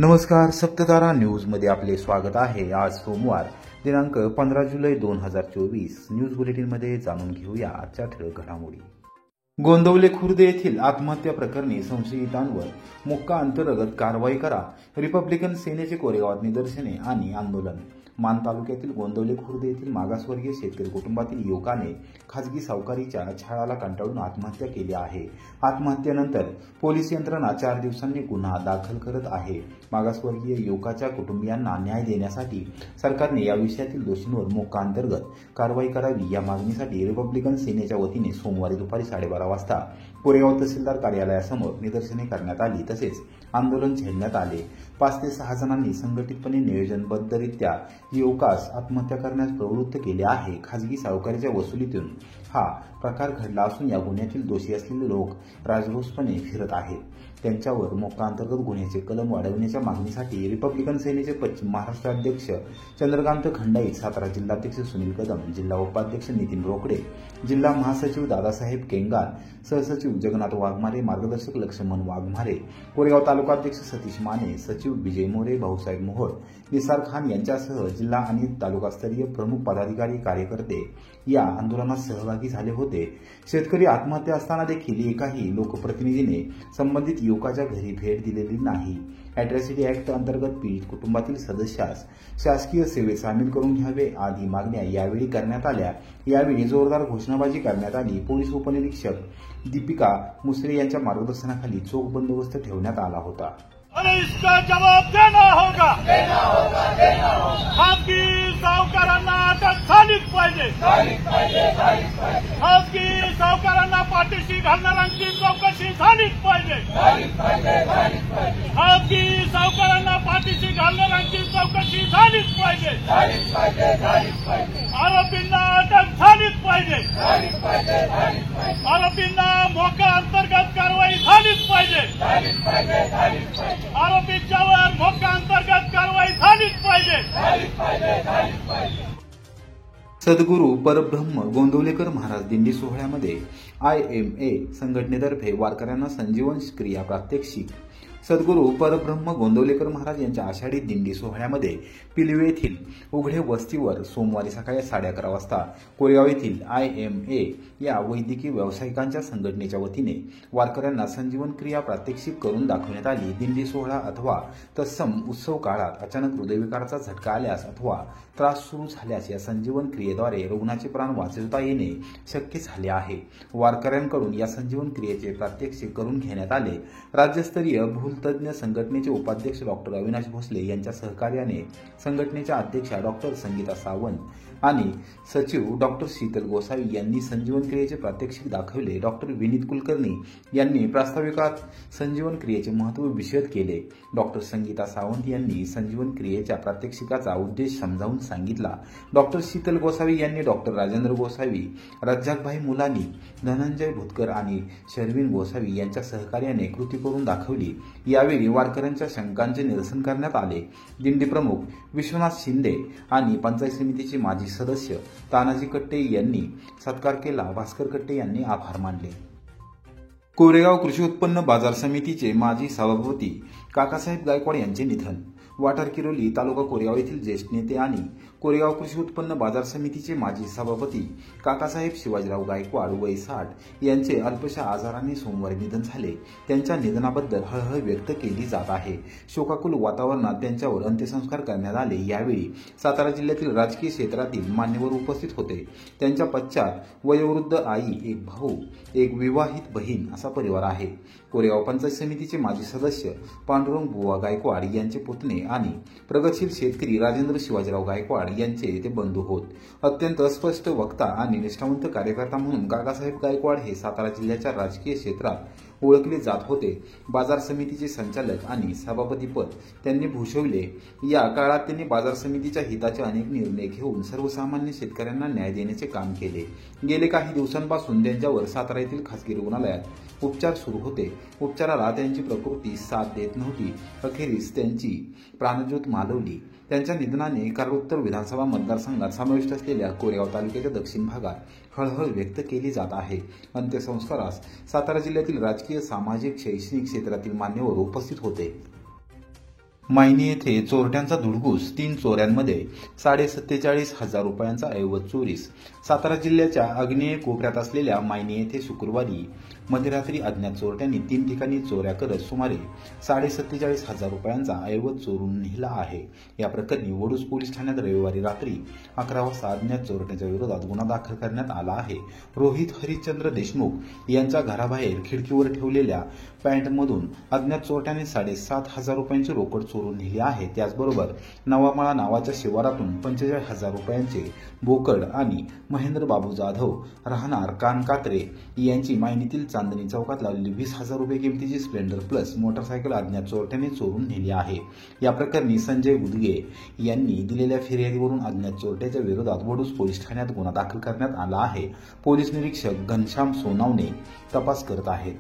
नमस्कार, सप्ततारा न्यूजमध्ये आपले स्वागत आहे। आज सोमवार दिनांक 15 जुलै 2024 न्यूज बुलेटिनमध्ये जाणून घेऊया आजच्या ठळक घडामोडी। गोंदवले खुर्द येथील आत्महत्या प्रकरणी संशयितांवर मोक्का अंतर्गत कारवाई करा। रिपब्लिकन सेनेचे कोरेगावात निदर्शने आणि आंदोलन। मान तालुक्यातील गोंदवले खुर्द येथील मागासवर्गीय शेतकरी कुटुंबातील युवकाने खासगी सावकारीच्या छळाला कंटाळून आत्महत्या केली आहे। आत्महत्येनंतर पोलीस यंत्रणा 4 दिवसांनी गुन्हा दाखल करत आहे। मागासवर्गीय युवकाच्या कुटुंबियांना न्याय देण्यासाठी सरकारने या विषयातील दोषींवर मोक्का अंतर्गत कारवाई करावी या मागणीसाठी रिपब्लिकन सेनेच्या वतीने सोमवारी दुपारी 12:30 वाजता कोरेगाव तहसीलदार कार्यालयासमोर निदर्शने करण्यात आली तसेच आंदोलन छेडण्यात आले। 5 ते 6 जणांनी संघटितपणे नियोजनबद्धरित्या युवकास आत्महत्या करण्यास प्रवृत्त केले आहे। खासगी सावकारीच्या वसुलीतून हा प्रकार घडला असून या गुन्ह्यातील दोषी असलेले लोक राजरोसपणे फिरत आहेत। त्यांच्यावर मोक्का अंतर्गत गुन्ह्याचे कलम वाढवण्याच्या मागणीसाठी रिपब्लिकन सेनेचे पश्चिम महाराष्ट्र अध्यक्ष चंद्रकांत खंडाईत, सातारा जिल्हाध्यक्ष सुनील कदम, जिल्हा उपाध्यक्ष नितीन रोकडे, जिल्हा महासचिव दादासाहेब केंगार, सहसचिव जगन्नाथ वाघमारे, मार्गदर्शक लक्ष्मण वाघमारे, कोरेगाव तालुकाध्यक्ष सतीश माने, सचिव विजय मोरे, भाऊसाहेब मोहोळ, निसार खान यांच्यासह जिल्हा आणि तालुकास्तरीय प्रमुख पदाधिकारी कार्यकर्ते या आंदोलनात सहभागी झाले होते। शेतकरी आत्महत्या असताना देखील एकाही लोकप्रतिनिधीने संबंधित युवकाच्या घरी भेट दिलेली नाही। अॅट्रॉसिटी ऍक्ट अंतर्गत पीडित कुटुंबातील सदस्यास शासकीय सेवेत सामील करून घ्यावे आदी मागण्या यावेळी करण्यात आल्या। यावेळी जोरदार घोषणाबाजी करण्यात आली। पोलीस उपनिरीक्षक दीपिका मुसरे यांच्या मार्गदर्शनाखाली चोख बंदोबस्त ठेवण्यात आला होता। इसका जवाब देना होगा। खासगी सावकारांना अटक झालीच पाहिजे। खासगी सावकारांना पाठीशी घालणाऱ्यांची चौकशी झालीच पाहिजे। खासगी सावकारांना पाठीशी घालणाऱ्यांची चौकशी झालीच पाहिजे। आरोपींना अटक झालीच पाहिजे। आरोपींना मोक्का अंतर्गत कारवाई झालीच पाहिजे। आरोपींच्यावर मोक्का अंतर्गत कारवाई झालीच पाहिजे। सद्गुरू परब्रह्म गोंदवलेकर महाराज दिंडी सोहळ्यामध्ये IMA संघटनेतर्फे वारकऱ्यांना संजीवन क्रिया प्रात्यक्षिक। सद्गुरू परब्रह्म गोंदवलेकर महाराज यांच्या आषाढी दिंडी सोहळ्यामध्ये पिलवे येथील उघडे वस्तीवर सोमवारी सकाळी 11:30 वाजता कोरेगाव येथील IMA या वैद्यकीय व्यावसायिकांच्या संघटनेच्या वतीने वारकऱ्यांना संजीवन क्रिया प्रात्यक्षिक करून दाखवण्यात आली। दिंडी सोहळा अथवा तत्सम उत्सव काळात अचानक हृदयविकाराचा झटका आल्यास अथवा त्रास सुरू झाल्यास या संजीवन क्रियेद्वारे रुग्णाचे प्राण वाचवता येणे शक्य झाले आहे। वारकऱ्यांकडून या संजीवन क्रियेचे प्रात्यक्षिक करून घेण्यात आले। राज्यस्तरीय भूलतज्ञ संघटनेचे उपाध्यक्ष डॉक्टर अविनाश भोसले यांच्या सहकार्याने संघटनेच्या अध्यक्षा डॉक्टर संगीता सावंत आणि सचिव डॉक्टर शीतल गोसावी यांनी संजीवन क्रियेचे प्रात्यक्षिक दाखवले। डॉक्टर विनीत कुलकर्णी यांनी प्रास्ताविकात संजीवन क्रियेचे महत्त्व विशद केले। डॉक्टर संगीता सावंत यांनी संजीवन क्रियेच्या प्रात्यक्षिकाचा उद्देश समजावून सांगितला। डॉक्टर शीतल गोसावी यांनी डॉक्टर राजेंद्र गोसावी, रज्जाकभाई मुलानी, धनंजय भुतकर आणि शर्विन गोसावी यांच्या सहकार्याने कृती करून दाखवली। यावेळी वारकऱ्यांच्या शंकांचे निरसन करण्यात आले। दिंडी प्रमुख विश्वनाथ शिंदे आणि पंचायत समितीचे माजी सदस्य तानाजी कट्टे यांनी सत्कार केला। भास्कर कट्टे यांनी आभार मानले। कोरेगाव कृषी उत्पन्न बाजार समितीचे माजी सभापती काकासाहेब गायकवाड यांचे निधन। वाठार किरोली तालुका कोरेगाव येथील ज्येष्ठ नेते आणि कोरेगाव कृषी उत्पन्न बाजार समितीचे माजी सभापती काकासाहेब शिवाजीराव गायकवाड वय 60 यांचे अल्पशा आजाराने सोमवारी निधन झाले। त्यांच्या निधनाबद्दल हळहळ व्यक्त केली जात आहे। शोकाकुल वातावरणात त्यांच्यावर अंत्यसंस्कार करण्यात आले। यावेळी सातारा जिल्ह्यातील राजकीय क्षेत्रातील मान्यवर उपस्थित होते। त्यांच्या पश्चात वयोवृद्ध आई, एक भाऊ, एक विवाहित बहीण असा परिवार आहे। कोरेगाव पंचायत समितीचे माजी सदस्य पांडुरंग बुवा गायकवाड यांचे पुतणे आणि प्रगतशील शेतकरी राजेंद्र शिवाजीराव गायकवाड यांचे ते बंधू होत। अत्यंत स्पष्ट वक्ता आणि निष्ठावंत कार्यकर्ता म्हणून काकासाहेब गायकवाड हे सातारा जिल्ह्याच्या राजकीय क्षेत्रात ओळखले जात होते। बाजार समितीचे संचालक आणि सभापतीपद त्यांनी भूषवले। या काळात त्यांनी बाजार समितीच्या हिताचे अनेक निर्णय घेऊन सर्वसामान्य शेतकऱ्यांना न्याय देण्याचे काम केले। गेले काही दिवसांपासून त्यांच्यावर सातारा येथील खासगी रुग्णालयात उपचार सुरू होते। उपचाराला त्यांची प्रकृती साथ देत नव्हती। अखेरीस त्यांची प्राणज्योत मालवली। त्यांच्या निधनाने कारळोत्तर विधानसभा मतदारसंघात समाविष्ट असलेल्या कोरेगाव तालुक्याच्या दक्षिण भागात हळहळ व्यक्त केली जात आहे। अंत्यसंस्कारास सातारा जिल्ह्यातील राजकीय, सामाजिक, शैक्षणिक क्षेत्रातील मान्यवर उपस्थित होते। मायनी येथे चोरट्यांचा धुडगूस, 3 चोऱ्यांमध्ये 47,500 रुपयांचा ऐवज चोरीस. सातारा जिल्ह्याच्या आग्नेय कोपऱ्यात असलेल्या मायनी येथे शुक्रवारी मध्यरात्री अज्ञात चोरट्यांनी 3 ठिकाणी चोऱ्या करत सुमारे 47,500 रुपयांचा ऐवज चोरून नेला आहे. या प्रकरणी वडूज पोलीस ठाण्यात रविवारी रात्री 11 वाजता अज्ञात चोरट्यांच्या विरोधात गुन्हा दाखल करण्यात आला आहे. रोहित हरिश्चंद्र देशमुख यांच्या घराबाहेर खिडकीवर ठेवलेल्या पॅन्टमधून अज्ञात चोरट्यांनी 7,500 रुपयांची रोकड चोरून नेली आहे. त्याचबरोबर नवामाळा नावाच्या शिवारातून 45,000 रुपयांचे बोकड आणि महेंद्र बाबू जाधव राहणार कानकात्रे यांची मायनीतील चांदणी चौकात लावलेली 20,000 रुपये किमतीची स्प्लेंडर प्लस मोटरसायकल अज्ञात चोरट्यांनी चोरून नेली आहे. या प्रकरणी संजय उदगे यांनी दिलेल्या फिर्यादीवरून अज्ञात चोरट्याच्या विरोधात वडूज पोलीस ठाण्यात गुन्हा दाखल करण्यात आला आहे. पोलीस निरीक्षक घनश्याम सोनावणे तपास करत आहेत.